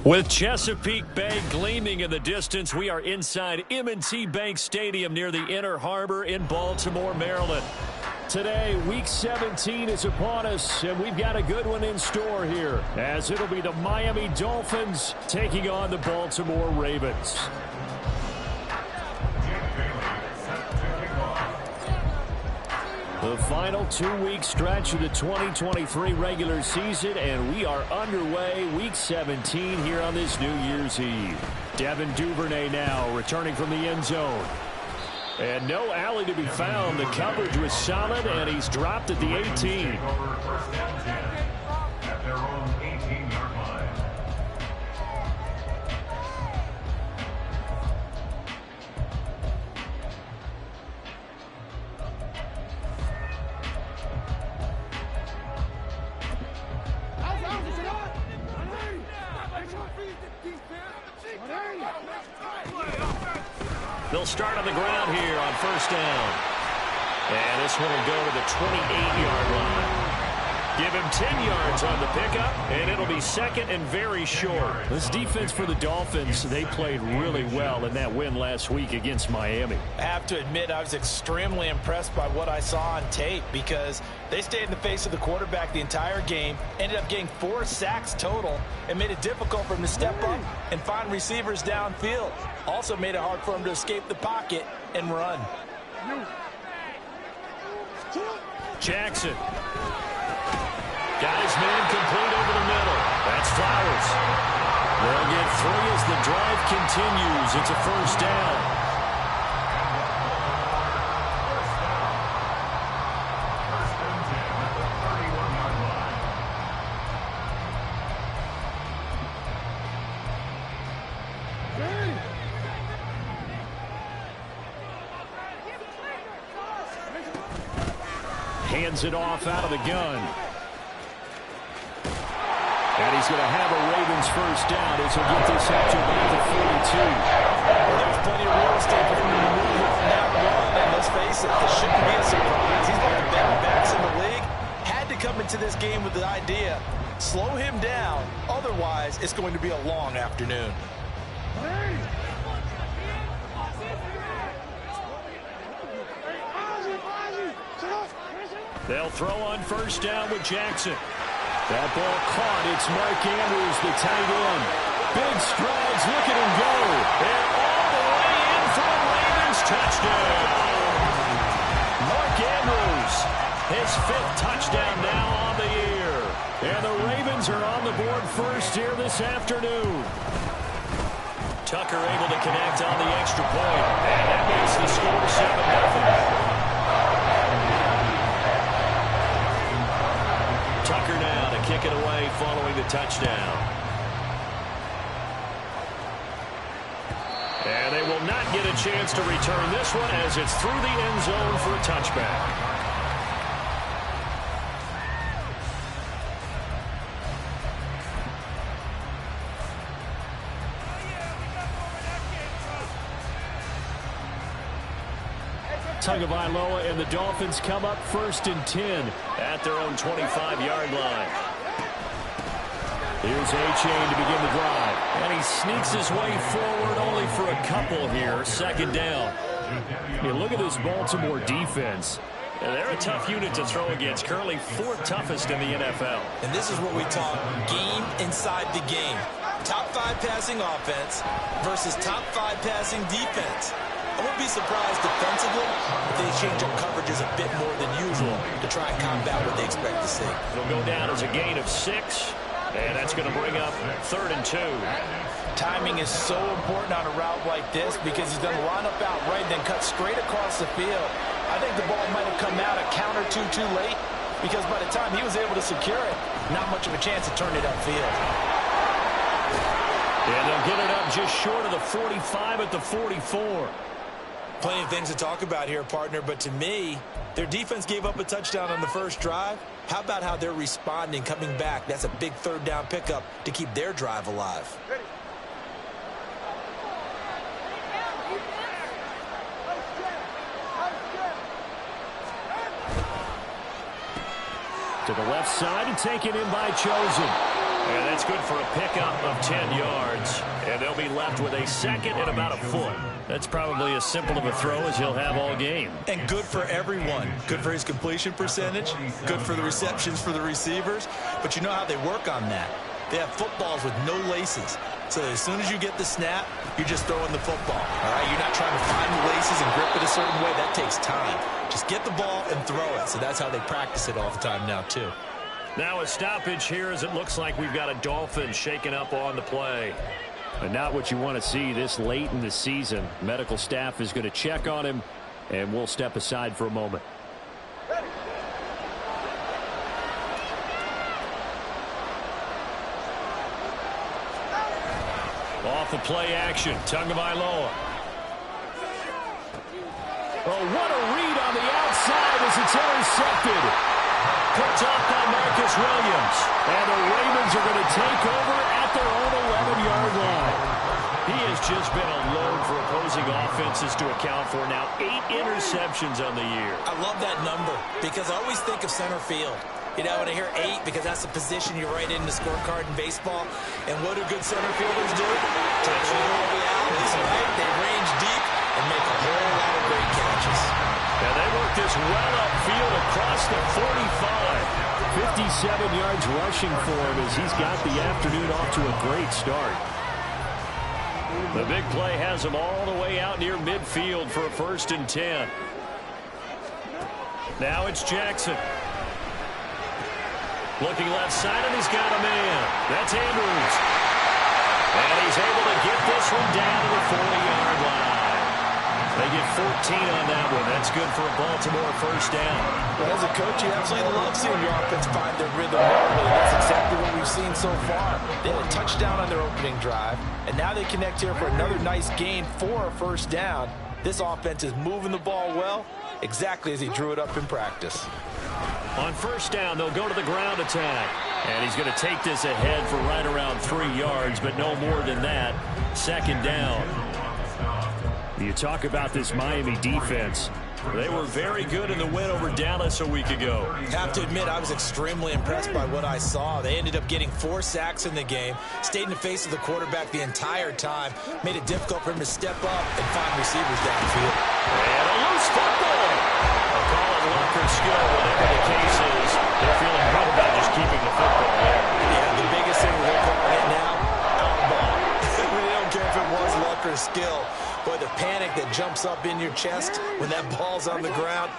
With Chesapeake Bay gleaming in the distance, we are inside M&T Bank Stadium near the Inner Harbor in Baltimore, Maryland. Today, Week 17 is upon us, and we've got a good one in store here, as it'll be the Miami Dolphins taking on the Baltimore Ravens. The final 2-week stretch of the 2023 regular season, and we are underway Week 17 here on this New Year's Eve. Devin Duvernay now returning from the end zone. And no alley to be found. The coverage was solid, and he's dropped at the 18. At their own 18-yard line. They'll start on the ground here on first down. And this one will go to the 28-yard line. Give him 10 yards on the pickup, and it'll be second and very short. This defense for the Dolphins, they played really well in that win last week against Miami. I have to admit, I was extremely impressed by what I saw on tape because they stayed in the face of the quarterback the entire game, ended up getting 4 sacks total, and made it difficult for him to step up and find receivers downfield. Also made it hard for him to escape the pocket and run. Jackson. Got his man complete over the middle. That's Flowers. They'll get 3 as the drive continues. It's a first down. Hands it off out of the gun. And he's going to have a Ravens first down as he'll get this out to about the 42. Well, there's plenty of real estate for him to move on that one. And let's face it, this shouldn't be a surprise. He's one of the better backs in the league. Had to come into this game with the idea, slow him down. Otherwise, it's going to be a long afternoon. They'll throw on first down with Jackson. That ball caught. It's Mark Andrews, the tight end. Big strides. Look at him go. And all the way in for a Ravens touchdown. Mark Andrews, his 5th touchdown now on the year. And the Ravens are on the board first here this afternoon. Tucker able to connect on the extra point. And that makes the score 7-0. Tucker now to kick it away following the touchdown. And they will not get a chance to return this one as it's through the end zone for a touchback. Tagovailoa and the Dolphins come up first and 10 at their own 25-yard line. Here's A-Chain to begin the drive. And he sneaks his way forward only for a couple here. Second down. You look at this Baltimore defense. And they're a tough unit to throw against. Currently 4th toughest in the NFL. And this is what we talk game inside the game. Top 5 passing offense versus top 5 passing defense. I wouldn't be surprised defensively if they change up coverages a bit more than usual to try and combat what they expect to see. It'll go down as a gain of 6, and that's going to bring up 3rd and 2. Timing is so important on a route like this because he's going to line up out right, then cut straight across the field. I think the ball might have come out a count or two too late because by the time he was able to secure it, not much of a chance to turn it upfield. And they'll get it up just short of the 45 at the 44. Plenty of things to talk about here, partner, but to me, their defense gave up a touchdown on the first drive. How about how they're responding, coming back? That's a big 3rd down pickup to keep their drive alive. To the left side and taken in by Chosen. And that's good for a pickup of 10 yards. And they'll be left with a second and about a foot. That's probably as simple of a throw as he'll have all game. And good for everyone. Good for his completion percentage. Good for the receptions for the receivers. But you know how they work on that. They have footballs with no laces. So as soon as you get the snap, you're just throwing the football. All right, you're not trying to find the laces and grip it a certain way. That takes time. Just get the ball and throw it. So that's how they practice it all the time now, too. Now a stoppage here as it looks like we've got a Dolphin shaking up on the play. And not what you want to see this late in the season. Medical staff is going to check on him, and we'll step aside for a moment. Off the play action, Tagovailoa. Oh, what a read on the outside as it's intercepted. Picked off by Marcus Williams. And the Ravens are going to take over at their own 11-yard line. He has just been a load for opposing offenses to account for now. 8 interceptions on the year. I love that number because I always think of center field. You know, when I hear 8, because that's the position you write in the scorecard in baseball. And what do good center fielders do? Take over the alleys, right? They range deep and make a whole lot of great catches. And they work this well upfield across the 45. 57 yards rushing for him as he's got the afternoon off to a great start. The big play has him all the way out near midfield for a 1st and 10. Now it's Jackson. Looking left side, and he's got a man. That's Andrews. And he's able to get this one down to the 40-yard line. They get 14 on that one. That's good for a Baltimore 1st down. Well, as a coach, you absolutely love seeing your offense find their rhythm early. That's exactly what we've seen so far. They had a touchdown on their opening drive, and now they connect here for another nice gain for a 1st down. This offense is moving the ball well, exactly as he drew it up in practice. On 1st down, they'll go to the ground attack. And he's going to take this ahead for right around 3 yards, but no more than that. 2nd down. You talk about this Miami defense. They were very good in the win over Dallas a week ago. Have to admit, I was extremely impressed by what I saw. They ended up getting 4 sacks in the game, stayed in the face of the quarterback the entire time, made it difficult for him to step up and find receivers downfield. And a loose football. I'll call it luck or skill, whatever the case is. They're feeling good about just keeping the football there. Yeah, the biggest thing we're looking at right now, out of ball. We don't care if it was luck or skill. Boy, the panic that jumps up in your chest when that ball's on the ground,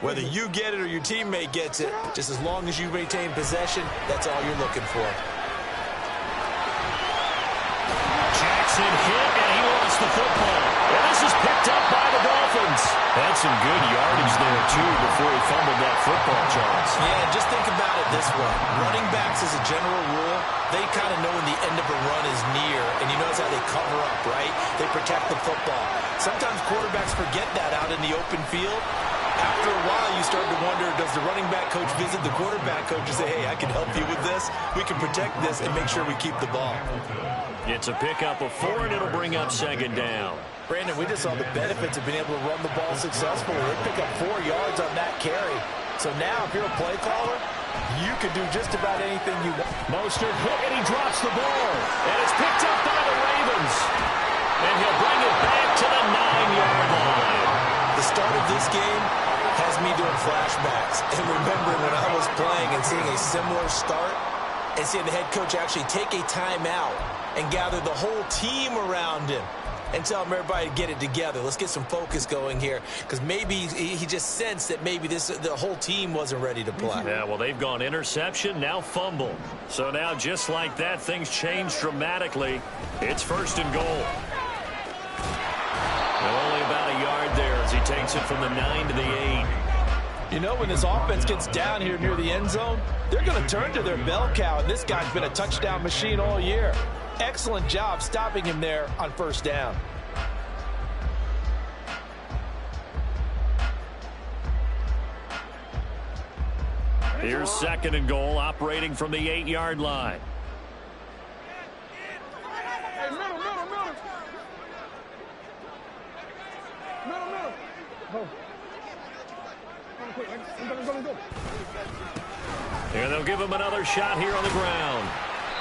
whether you get it or your teammate gets it, just as long as you maintain possession, that's all you're looking for. Jackson hit, and he lost the football. And this is picked up by the Dolphins. That's some good yardage there, too, before he fumbled that football, Charles. Yeah, just think about it this way. Running backs, as a general rule, they kind of know when the end of a run is near, and you notice how they cover up, right? They protect the football. Sometimes quarterbacks forget that out in the open field. After a while, you start to wonder, does the running back coach visit the quarterback coach and say, hey, I can help you with this. We can protect this and make sure we keep the ball. It's a pickup of 4, and it'll bring up 2nd down. Brandon, we just saw the benefits of being able to run the ball successfully. They pick up 4 yards on that carry. So now, if you're a play caller, you can do just about anything you want. Mostert hit, and he drops the ball. And it's picked up by the Ravens. And he'll bring it back to the 9-yard line. The start of this game has me doing flashbacks and remembering when I was playing and seeing a similar start and seeing the head coach actually take a timeout and gather the whole team around him and tell him everybody to get it together. Let's get some focus going here, because maybe he just sensed that maybe the whole team wasn't ready to play. Yeah, well, they've gone interception, now fumble. So now, just like that, things change dramatically. It's 1st and goal. Only about a yard there as he takes it from the 9 to the 8. You know, when this offense gets down here near the end zone, they're going to turn to their bell cow, and this guy's been a touchdown machine all year. Excellent job stopping him there on 1st down. Here's 2nd and goal, operating from the 8-yard line. And they'll give him another shot here on the ground.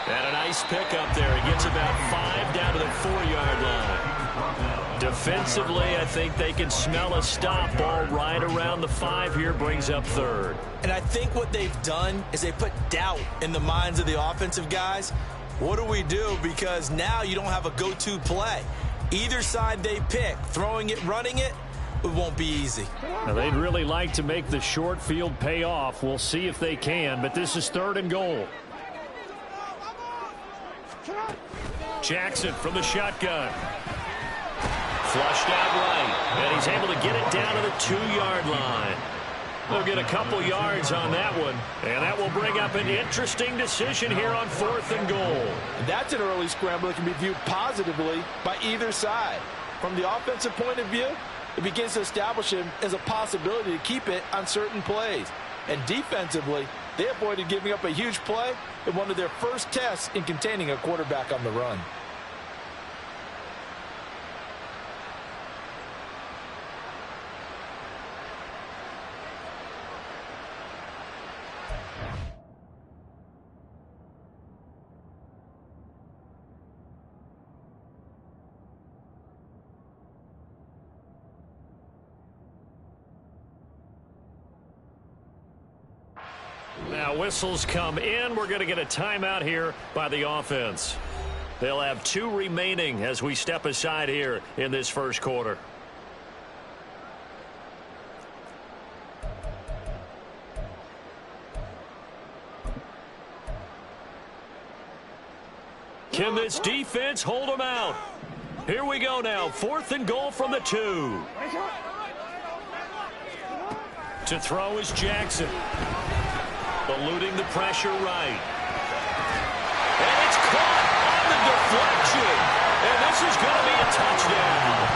And a nice pickup there. He gets about 5 down to the 4-yard line. Defensively, I think they can smell a stop. Ball right around the 5 here, brings up 3rd. And I think what they've done is they put doubt in the minds of the offensive guys. What do we do? Because now you don't have a go-to play. Either side they pick, throwing it, running it, it won't be easy. Now, they'd really like to make the short field pay off. We'll see if they can, but this is 3rd and goal. Jackson from the shotgun. Flushed out right, and he's able to get it down to the 2-yard line. They'll get a couple yards on that one, and that will bring up an interesting decision here on 4th and goal. That's an early scramble that can be viewed positively by either side. From the offensive point of view, it begins to establish him as a possibility to keep it on certain plays. And defensively, they avoided giving up a huge play in one of their first tests in containing a quarterback on the run. Now whistles come in. We're going to get a timeout here by the offense. They'll have 2 remaining as we step aside here in this first quarter. Can this defense hold them out? Here we go now. 4th and goal from the 2. To throw is Jackson. Eluding the pressure right. And it's caught on the deflection. And this is going to be a touchdown.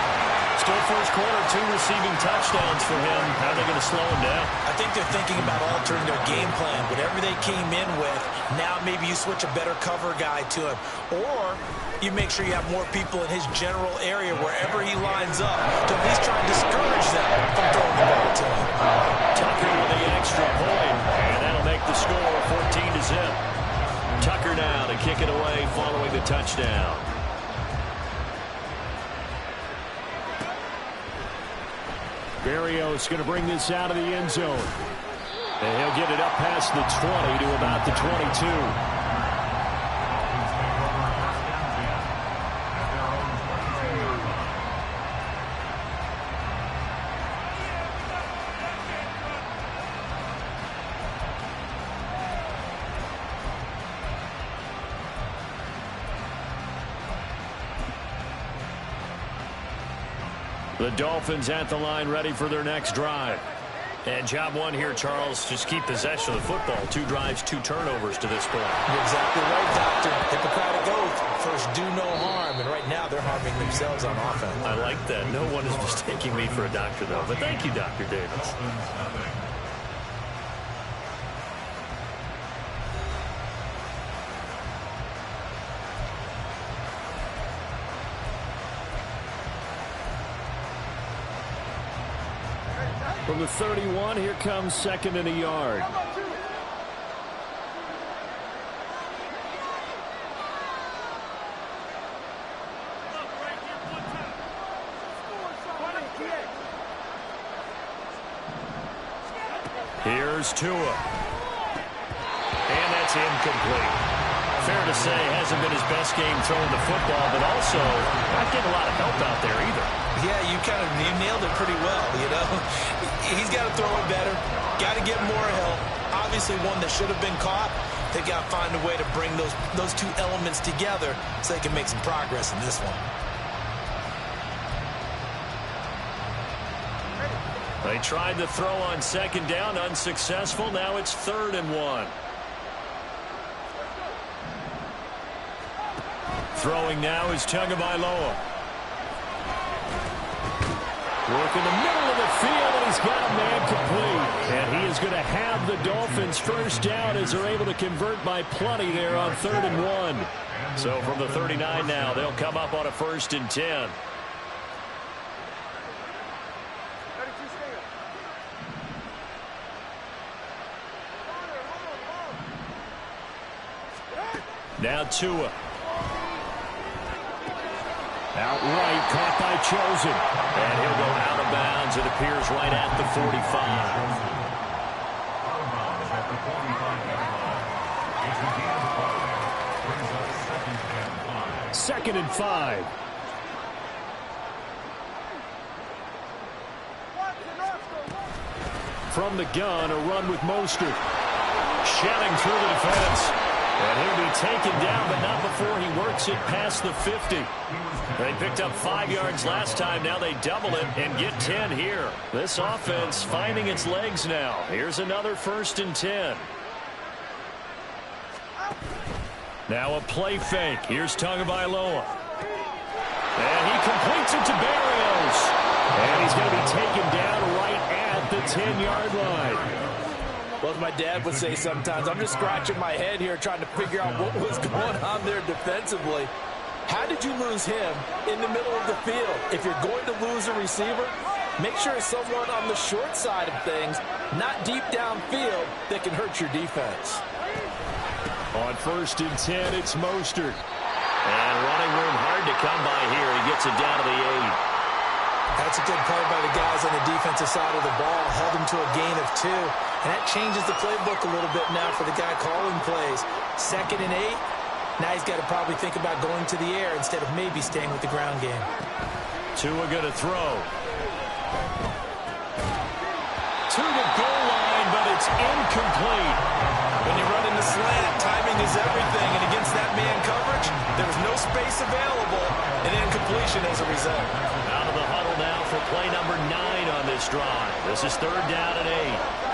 Still first quarter, 2 receiving touchdowns for him. How are they going to slow him down? I think they're thinking about altering their game plan. Whatever they came in with, now maybe you switch a better cover guy to him. Or you make sure you have more people in his general area wherever he lines up to at least try and discourage them from throwing the ball to him. Tucker with the extra point. And that'll make the score 14-0. Tucker now to kick it away following the touchdown. Berrios going to bring this out of the end zone. And he'll get it up past the 20 to about the 22. The Dolphins at the line ready for their next drive. And job one here, Charles, just keep possession of the football. 2 drives, 2 turnovers to this point. You're exactly right, Doctor. Hippocratic oath. First, do no harm. And right now, they're harming themselves on offense. I like that. No one is mistaking me for a doctor, though. But thank you, Dr. Davis. From the 31, here comes 2nd and a yard. Here's Tua. And that's incomplete. Fair to say, hasn't been his best game throwing the football, but also not getting a lot of help out there either. Yeah, you nailed it pretty well, you know. He's got to throw it better. Got to get more help. Obviously one that should have been caught. They got to find a way to bring those 2 elements together so they can make some progress in this one. They tried to throw on 2nd down, unsuccessful. Now it's 3rd and 1. Throwing now is Tagovailoa. Work in the middle of the field, and he's got a man complete. And he is going to have the Dolphins first down as they're able to convert by plenty there on 3rd and 1. So from the 39 now, they'll come up on a 1st and 10. Now Tua. Outright caught by Chosen. And he'll go out of bounds. It appears right at the 45. At the 45-yard line. It's a gain of 5. Brings up second and 5. 2nd and 5. From the gun, a run with Mostert. Shelling through the defense. And he'll be taken down, but not before he works it past the 50. They picked up 5 yards last time. Now they double it and get 10 here. This offense finding its legs now. Here's another 1st and 10. Now a play fake. Here's Tagovailoa. And he completes it to Barrios. And he's going to be taken down right at the 10-yard line. Well, as my dad would say sometimes, I'm just scratching my head here trying to figure out what was going on there defensively. How did you lose him in the middle of the field? If you're going to lose a receiver, make sure it's someone on the short side of things, not deep downfield, that can hurt your defense. On 1st and 10, it's Mostert. And running room hard to come by here. He gets it down to the 8. That's a good play by the guys on the defensive side of the ball. Held him to a gain of 2. And that changes the playbook a little bit now for the guy calling plays. 2nd and 8. Now he's got to probably think about going to the air instead of maybe staying with the ground game. Tua going to throw. To the goal line, but it's incomplete. When you run in the slant, timing is everything. And against that man coverage, there's no space available. And incompletion as a result. Out of the huddle now for play number 9 on this drive. This is 3rd down and 8.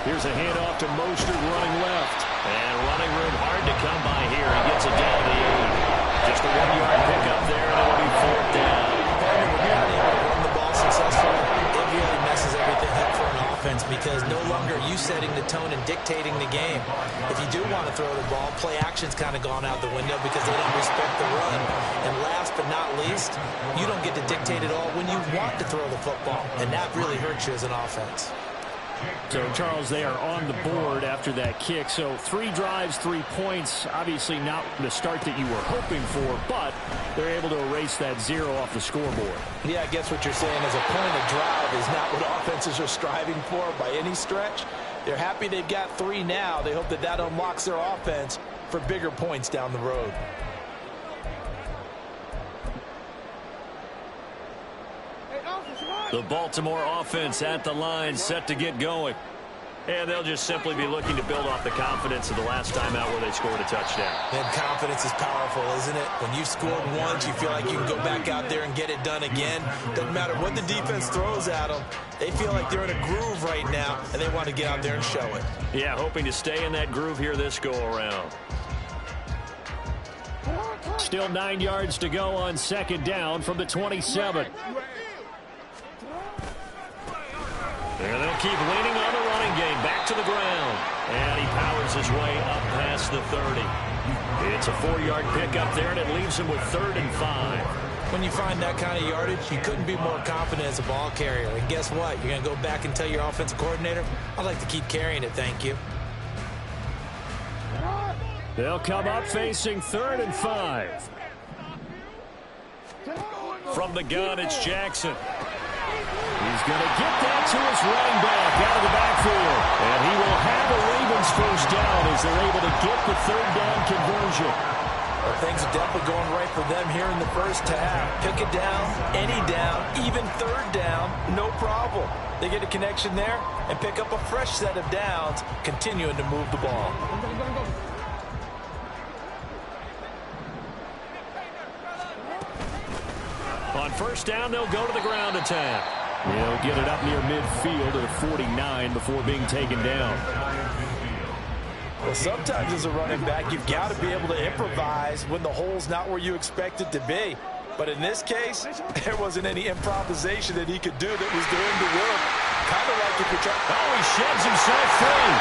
Here's a handoff to Mostert running left. And running room hard to come by here. He gets it down to the 8. Just a 1-yard pickup there, and it'll be 4th down. When you're not able to run the ball successfully, it really messes everything up for an offense because no longer are you setting the tone and dictating the game. If you do want to throw the ball, play action's kind of gone out the window because they don't respect the run. And last but not least, you don't get to dictate it all when you want to throw the football. And that really hurts you as an offense. So, Charles, they are on the board after that kick. So 3 drives, 3 points. Obviously not the start that you were hoping for, but they're able to erase that 0 off the scoreboard. Yeah, I guess what you're saying is a point of drive is not what offenses are striving for by any stretch. They're happy they've got 3 now. They hope that that unlocks their offense for bigger points down the road. The Baltimore offense at the line, set to get going. And they'll just simply be looking to build off the confidence of the last time out where they scored a touchdown. And confidence is powerful, isn't it? When you've scored once, you feel like you can go back out there and get it done again. Doesn't matter what the defense throws at them. They feel like they're in a groove right now, and they want to get out there and show it. Yeah, hoping to stay in that groove here this go-around. Still 9 yards to go on 2nd down from the 27. And they'll keep leaning on the running game. Back to the ground. And he powers his way up past the 30. It's a 4-yard pickup there, and it leaves him with 3rd and 5. When you find that kind of yardage, you couldn't be more confident as a ball carrier. And guess what? You're going to go back and tell your offensive coordinator, I'd like to keep carrying it, thank you. They'll come up facing 3rd and 5. From the gun, it's Jackson. He's going to get that to his running back out of the backfield. And he will have the Ravens 1st down as they're able to get the 3rd down conversion. Well, things are definitely going right for them here in the first half. Pick it down, any down, even 3rd down, no problem. They get a connection there and pick up a fresh set of downs, continuing to move the ball. On 1st down, they'll go to the ground attack. He'll get it up near midfield at the 49 before being taken down. Well, sometimes as a running back, you've got to be able to improvise when the hole's not where you expect it to be. But in this case, there wasn't any improvisation that he could do that was doing the work. Kind of like if you're trying... Oh, he sheds himself free.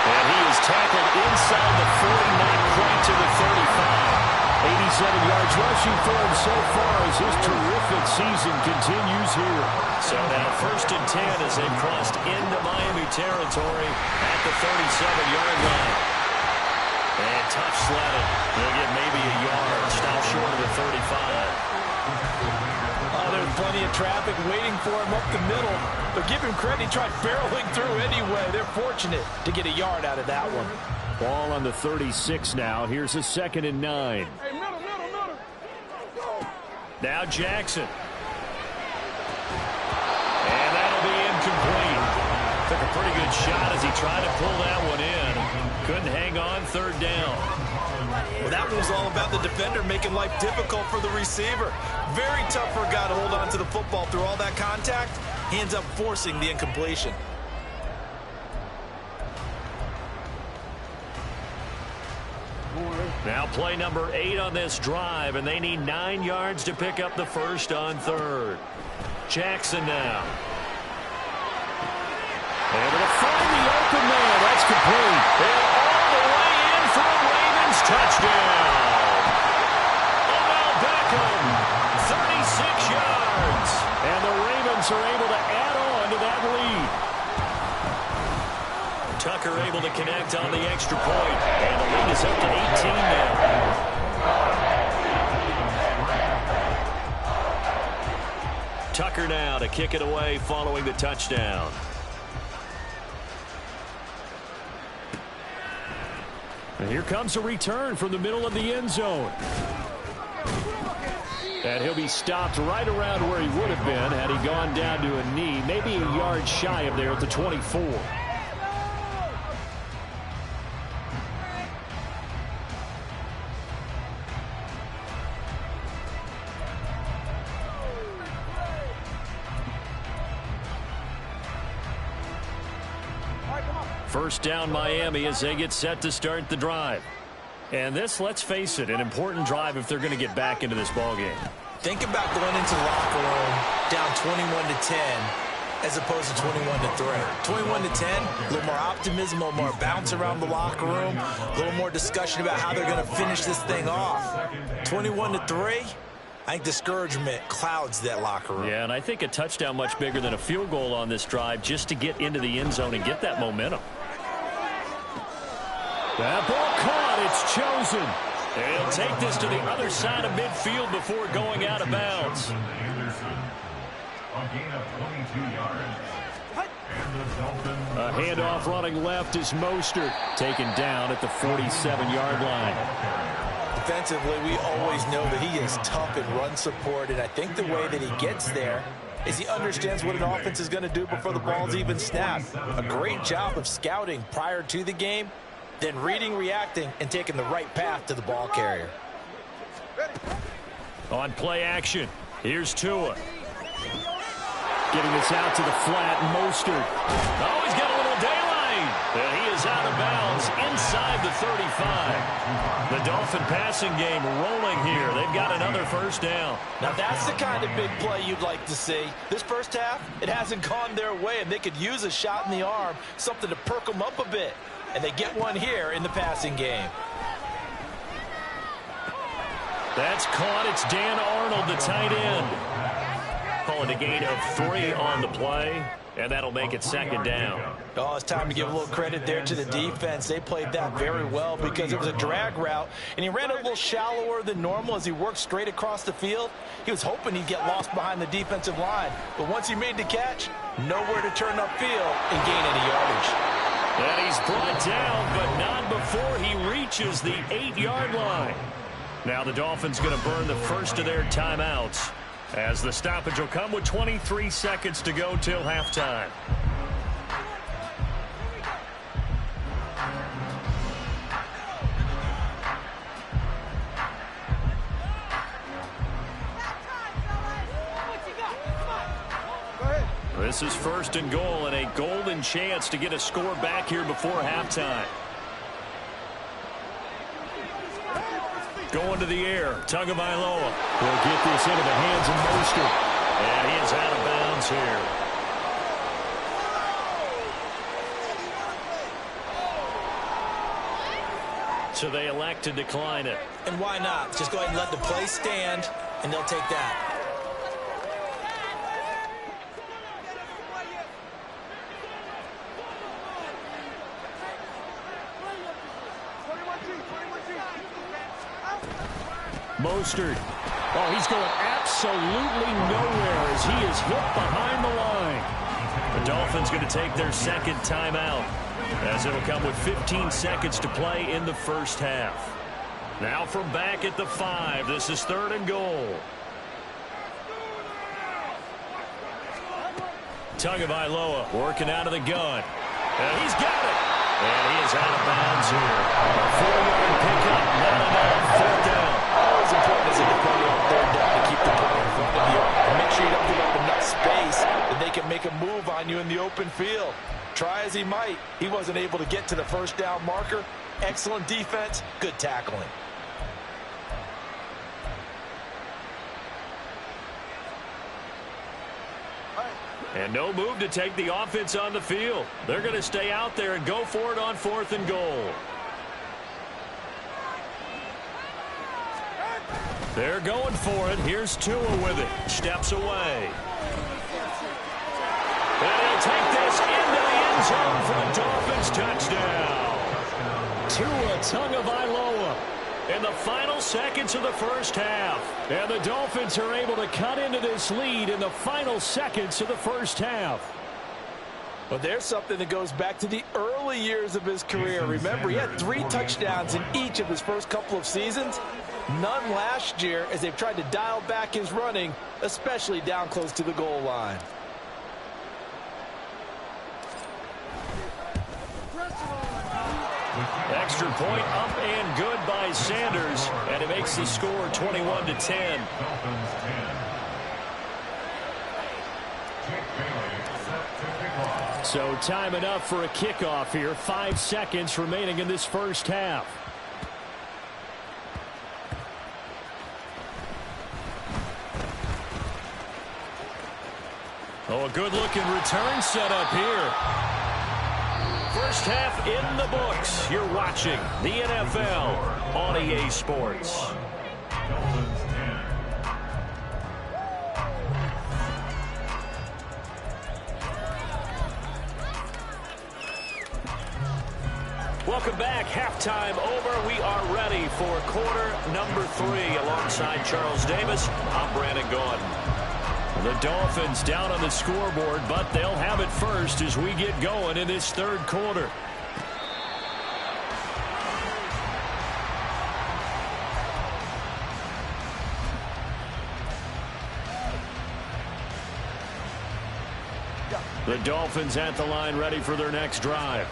And he is tackled inside the 49 point to the 35. 87 yards rushing for him so far as his terrific season continues here. So now 1st and 10 as they've crossed into Miami territory at the 37-yard line. tough sledding. They'll get maybe a yard. Stop short of the 35. Oh, there's plenty of traffic waiting for him up the middle. But give him credit, he tried barreling through anyway. They're fortunate to get a yard out of that one. Ball on the 36 now. Here's a 2nd and 9. Hey, middle. Now Jackson. And that'll be incomplete. Took a pretty good shot as he tried to pull that one in. Couldn't hang on, 3rd down. Well, that one was all about the defender making life difficult for the receiver. Very tough for a guy to hold on to the football through all that contact. He ends up forcing the incompletion. Now play number 8 on this drive, and they need 9 yards to pick up the first on 3rd. Jackson now. Able to find the open man. That's complete. And all the way in for a Ravens touchdown. Odell Beckham, 36 yards. And the Ravens are able to add on to that lead. Tucker able to connect on the extra point. And the lead is up to 18 now. Tucker now to kick it away following the touchdown. And here comes a return from the middle of the end zone. And he'll be stopped right around where he would have been had he gone down to a knee, maybe a yard shy of there at the 24. First down Miami as they get set to start the drive. And this, let's face it, an important drive if they're going to get back into this ballgame. Think about going into the locker room down 21-10 as opposed to 21-3. 21-10, a little more optimism, a little more bounce around the locker room, a little more discussion about how they're going to finish this thing off. 21-3, I think discouragement clouds that locker room. Yeah, and I think a touchdown much bigger than a field goal on this drive just to get into the end zone and get that momentum. That ball caught. It's chosen. They'll take this to the other side of midfield before going out of bounds. A handoff running left is Mostert, taken down at the 47-yard line. Defensively, we always know that he is tough in run support, and I think the way that he gets there is he understands what an offense is going to do before the ball's even snapped. A great job of scouting prior to the game, then reading, reacting, and taking the right path to the ball carrier. On play action, here's Tua. Getting this out to the flat, Mostert. Oh, he's got a little daylight. And he is out of bounds inside the 35. The Dolphin passing game rolling here. They've got another first down. Now that's the kind of big play you'd like to see. This first half, it hasn't gone their way, and they could use a shot in the arm, something to perk them up a bit. And they get one here in the passing game. That's caught. It's Dan Arnold, the tight end. Calling a gain of 3 on the play, and that'll make it second down. Oh, it's time to give a little credit there to the defense. They played that very well because it was a drag route, and he ran a little shallower than normal as he worked straight across the field. He was hoping he'd get lost behind the defensive line, but once he made the catch, nowhere to turn upfield and gain any yardage. And he's brought down, but not before he reaches the 8-yard line. Now the Dolphins going to burn the first of their timeouts, as the stoppage will come with 23 seconds to go till halftime. This is first and goal, and a golden chance to get a score back here before halftime. Going to the air, Tagovailoa will get this into the hands of Mostert, and he is out of bounds here. So they elect to decline it. And why not? Just go ahead and let the play stand, and they'll take that. Mostert. Oh, he's going absolutely nowhere as he is hit behind the line. The Dolphins going to take their second timeout, as it'll come with 15 seconds to play in the first half. Now from back at the 5, this is 3rd and goal. Tagovailoa working out of the gun. And he's got it. And he is out of bounds here. A 4-yard pickup. Not enough. 4th down. Always important as a defender on 3rd down to keep the play in front of you. And make sure you don't give up enough space that they can make a move on you in the open field. Try as he might, he wasn't able to get to the 1st down marker. Excellent defense, good tackling. And no move to take the offense on the field. They're going to stay out there and go for it on 4th and goal. They're going for it. Here's Tua with it. Steps away. And he'll take this into the end zone for a Dolphins touchdown. Tua Tagovailoa in the final seconds of the first half. And the Dolphins are able to cut into this lead in the final seconds of the first half. Well, there's something that goes back to the early years of his career. Remember, he had 3 touchdowns in each of his first couple of seasons. None last year as they've tried to dial back his running, especially down close to the goal line. Extra point up and good by Sanders, and it makes the score 21-10. So time enough for a kickoff here. 5 seconds remaining in this first half. Oh, a good-looking return set up here. First half in the books. You're watching the NFL on EA Sports. Welcome back. Halftime over. We are ready for quarter number 3 alongside Charles Davis. I'm Brandon Gordon. The Dolphins down on the scoreboard, but they'll have it first as we get going in this 3rd quarter. The Dolphins at the line ready for their next drive.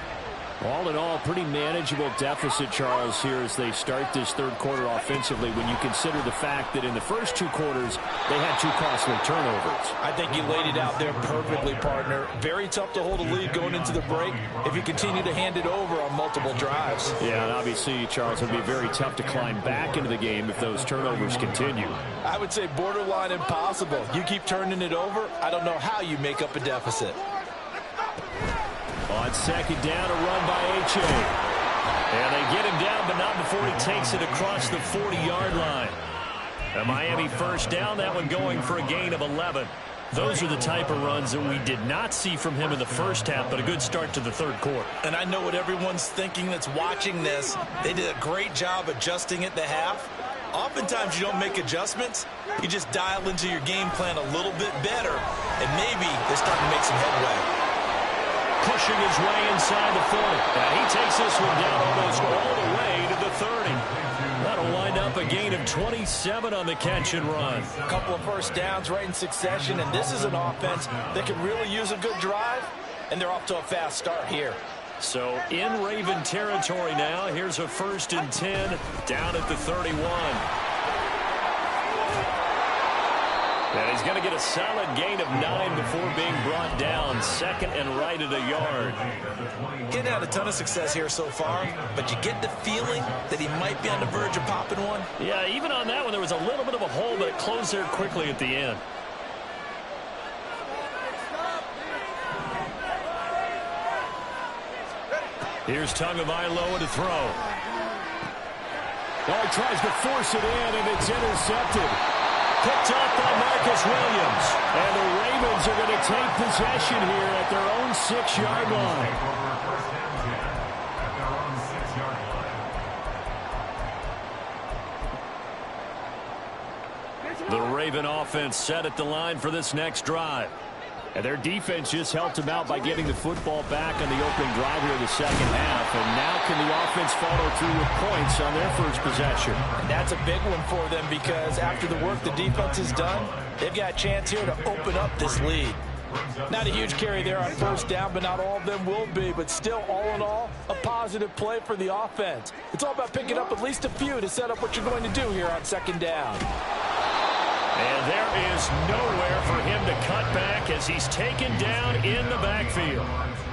All in all, pretty manageable deficit, Charles, here as they start this 3rd quarter offensively when you consider the fact that in the first 2 quarters, they had 2 costly turnovers. I think you laid it out there perfectly, partner. Very tough to hold a lead going into the break if you continue to hand it over on multiple drives. Yeah, and obviously, Charles, it would be very tough to climb back into the game if those turnovers continue. I would say borderline impossible. You keep turning it over, I don't know how you make up a deficit. On 2nd down, a run by H.A. And they get him down, but not before he takes it across the 40-yard line. A Miami 1st down, that one going for a gain of 11. Those are the type of runs that we did not see from him in the first half, but a good start to the 3rd quarter. And I know what everyone's thinking that's watching this. They did a great job adjusting at the half. Oftentimes you don't make adjustments. You just dial into your game plan a little bit better, and maybe they're starting to make some headway. Pushing his way inside the 40. And he takes this one down almost all the way to the 30. That'll wind up a gain of 27 on the catch and run. A couple of 1st downs right in succession, and this is an offense that can really use a good drive, and they're off to a fast start here. So in Raven territory now, here's a 1st and 10 down at the 31. And he's going to get a solid gain of 9 before being brought down. 2nd and right at a yard. Getting out a ton of success here so far, but you get the feeling that he might be on the verge of popping one. Yeah, even on that one, there was a little bit of a hole, but it closed there quickly at the end. Here's Tagovailoa to throw. Oh, he tries to force it in, and it's intercepted. Picked up by Marcus Williams. And the Ravens are going to take possession here at their own 6-yard line. The Raven offense set at the line for this next drive. And their defense just helped them out by getting the football back on the opening drive here in the second half. And now can the offense follow through with points on their first possession? And that's a big one for them because after the work the defense has done, they've got a chance here to open up this lead. Not a huge carry there on first down, but not all of them will be. But still, all in all, a positive play for the offense. It's all about picking up at least a few to set up what you're going to do here on second down. And there is nowhere for him to cut back as he's taken down in the backfield.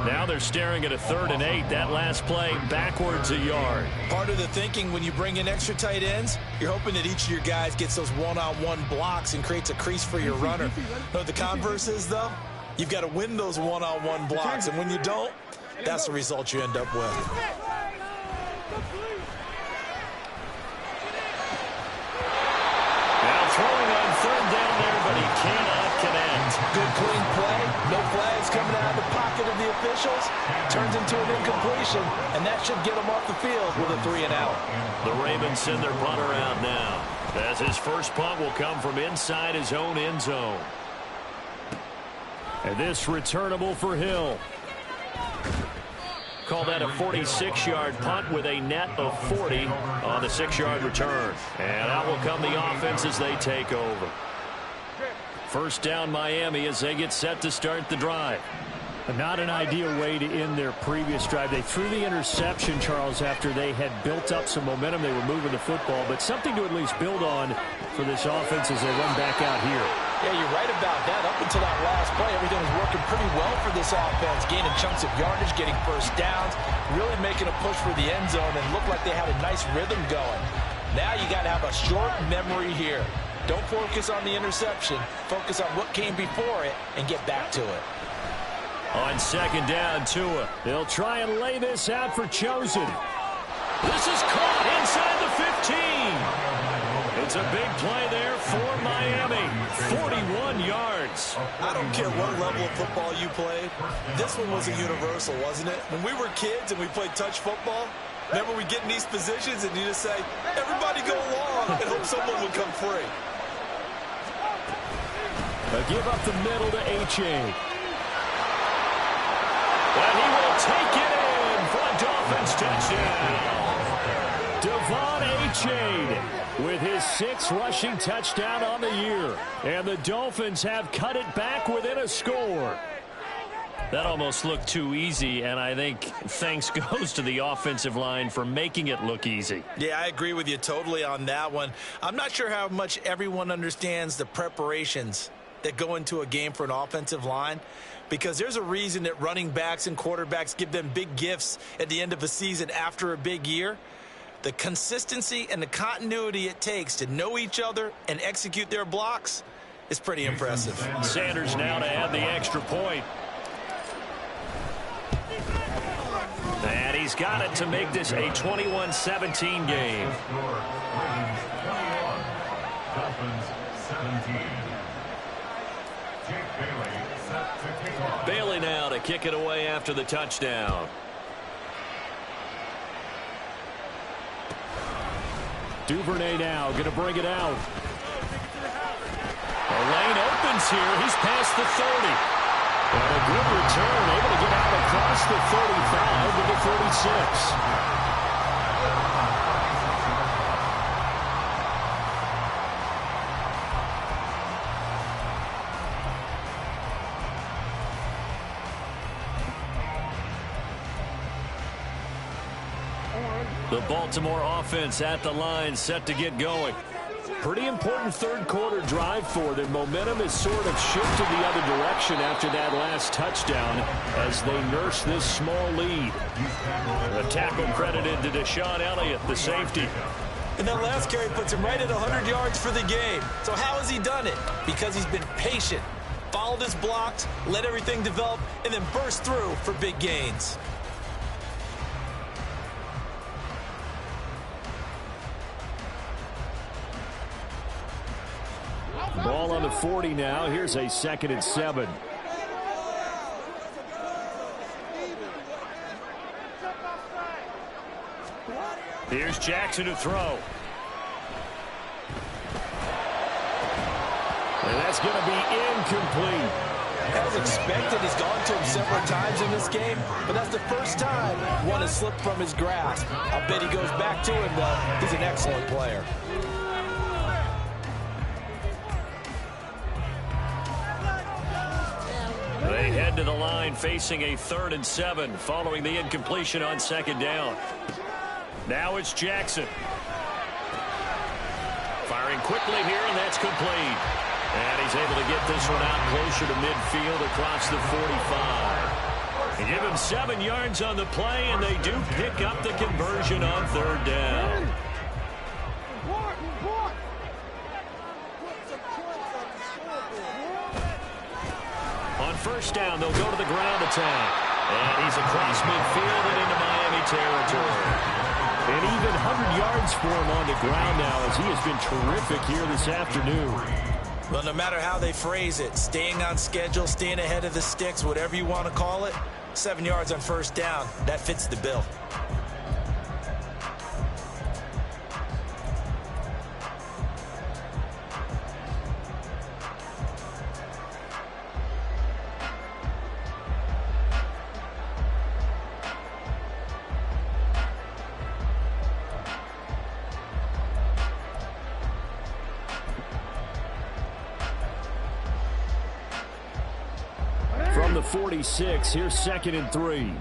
Now they're staring at a 3rd and 8. That last play backwards a yard. Part of the thinking when you bring in extra tight ends, you're hoping that each of your guys gets those one-on-one blocks and creates a crease for your runner. You know what the converse is, though? You've got to win those one-on-one blocks, and when you don't, that's the result you end up with. Throwing on 3rd down there, but he cannot connect. Good clean play. No flags coming out of the pocket of the officials. Turns into an incompletion, and that should get him off the field with a 3 and out. The Ravens send their punter out now, as his first punt will come from inside his own end zone. And this returnable for Hill. Call that a 46-yard punt with a net of 40 on the 6-yard return. And out will come the offense as they take over. First down Miami as they get set to start the drive. Not an ideal way to end their previous drive. They threw the interception, Charles, after they had built up some momentum. They were moving the football, but something to at least build on for this offense as they run back out here. Yeah, you're right about that. Up until that last play, everything was working pretty well for this offense, gaining chunks of yardage, getting first downs, really making a push for the end zone, and looked like they had a nice rhythm going. Now you got to have a short memory here. Don't focus on the interception. Focus on what came before it and get back to it. On second down, Tua. They'll try and lay this out for Chosen. This is caught inside the 15. It's a big play there for Miami. 41 yards. I don't care what level of football you played. This one was a universal, wasn't it? When we were kids and we played touch football, remember we get in these positions and you just say, everybody go along and hope someone would come free. Give up the middle to H.A. And he will take it in for a Dolphins touchdown. Devon Achane with his 6th rushing touchdown on the year. And the Dolphins have cut it back within a score. That almost looked too easy, and I think thanks goes to the offensive line for making it look easy. Yeah, I agree with you totally on that one. I'm not sure how much everyone understands the preparations that go into a game for an offensive line, because there's a reason that running backs and quarterbacks give them big gifts at the end of a season after a big year. The consistency and the continuity it takes to know each other and execute their blocks is pretty impressive. Sanders now to add the extra point. And he's got it to make this a 21-17 game. Dolphins 17. Bailey now to kick it away after the touchdown. Duvernay now going to bring it out. The lane opens here. He's past the 30. And a good return, able to get out across the 35 to the 36. The Baltimore offense at the line, set to get going. Pretty important third quarter drive for them. Momentum has sort of shifted the other direction after that last touchdown as they nurse this small lead. The tackle credited to Deshaun Elliott, the safety. And that last carry puts him right at 100 yards for the game. So how has he done it? Because he's been patient, followed his blocks, let everything develop, and then burst through for big gains. Ball on the 40 now. Here's a 2nd and 7. Here's Jackson to throw. And that's going to be incomplete. As expected, he's gone to him several times in this game, but that's the first time one has slipped from his grasp. I'll bet he goes back to him, though. He's an excellent player. They head to the line facing a 3rd and 7 following the incompletion on 2nd down. Now it's Jackson. Firing quickly here, and that's complete. And he's able to get this one out closer to midfield across the 45. They give him 7 yards on the play, and they do pick up the conversion on 3rd down. On 1st down, they'll go to the ground attack. And he's across midfield and into Miami territory. And even 100 yards for him on the ground now, as he has been terrific here this afternoon. Well, no matter how they phrase it, staying on schedule, staying ahead of the sticks, whatever you want to call it, 7 yards on 1st down, that fits the bill. From the 46, here's 2nd and 3.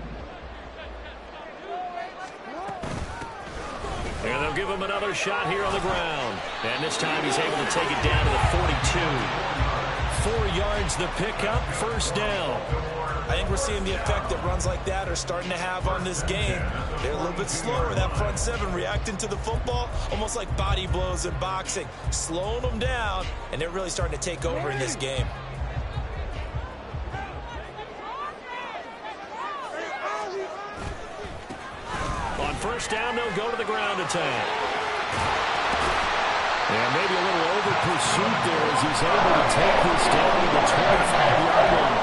And they'll give him another shot here on the ground. And this time he's able to take it down to the 42. 4 yards the pickup, 1st down. I think we're seeing the effect that runs like that are starting to have on this game. They're a little bit slower, that front 7 reacting to the football, almost like body blows in boxing, slowing them down, and they're really starting to take over in this game. On 1st down, they'll go to the ground attack. And maybe a little over pursuit there as he's able to take this down to the 25-yard line.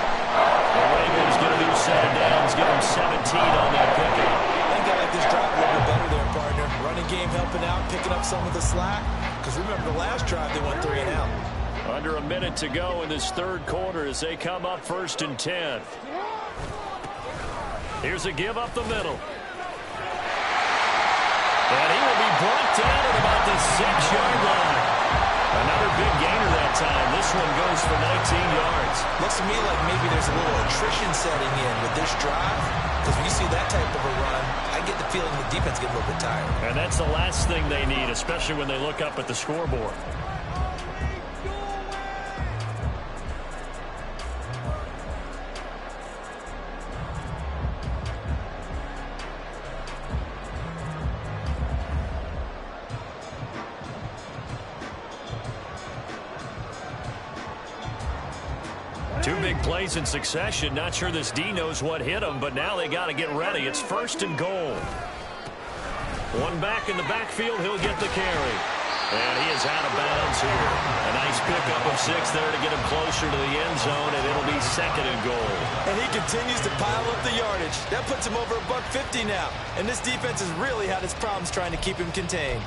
The Ravens going to do 7 downs, give him 17 on that pickup. I think I like this drive a little bit better there, partner. Running game helping out, picking up some of the slack. Because remember the last drive, they went 3 and out. Under a minute to go in this 3rd quarter as they come up 1st and 10. Here's a give up the middle. And he will be brought down at about the 6-yard line. Another big gainer that time. This one goes for 19 yards. Looks to me like maybe there's a little attrition setting in with this drive. Because when you see that type of a run, I get the feeling the defense gets a little bit tired. And that's the last thing they need, especially when they look up at the scoreboard. Two big plays in succession. Not sure this D knows what hit him, but now they got to get ready. It's 1st and goal. One back in the backfield. He'll get the carry. And he is out of bounds here. A nice pickup of 6 there to get him closer to the end zone, and it'll be 2nd and goal. And he continues to pile up the yardage. That puts him over $150 now. And this defense has really had its problems trying to keep him contained.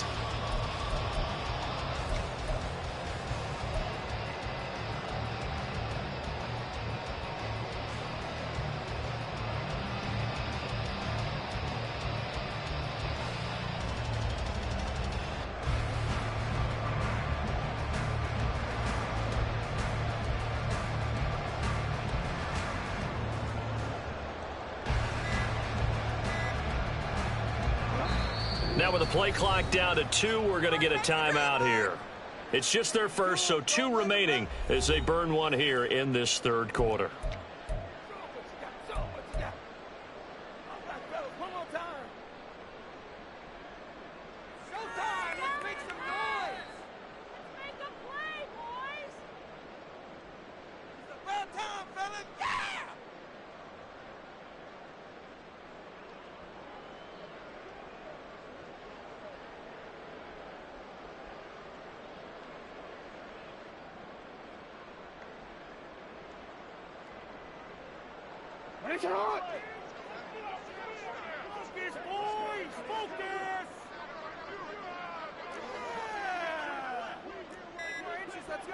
Now with the play clock down to 2, we're going to get a timeout here. It's just their first, so 2 remaining as they burn one here in this 3rd quarter. Focus, boys! Focus! Yeah! 4 inches, let's go!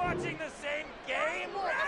watching the same game?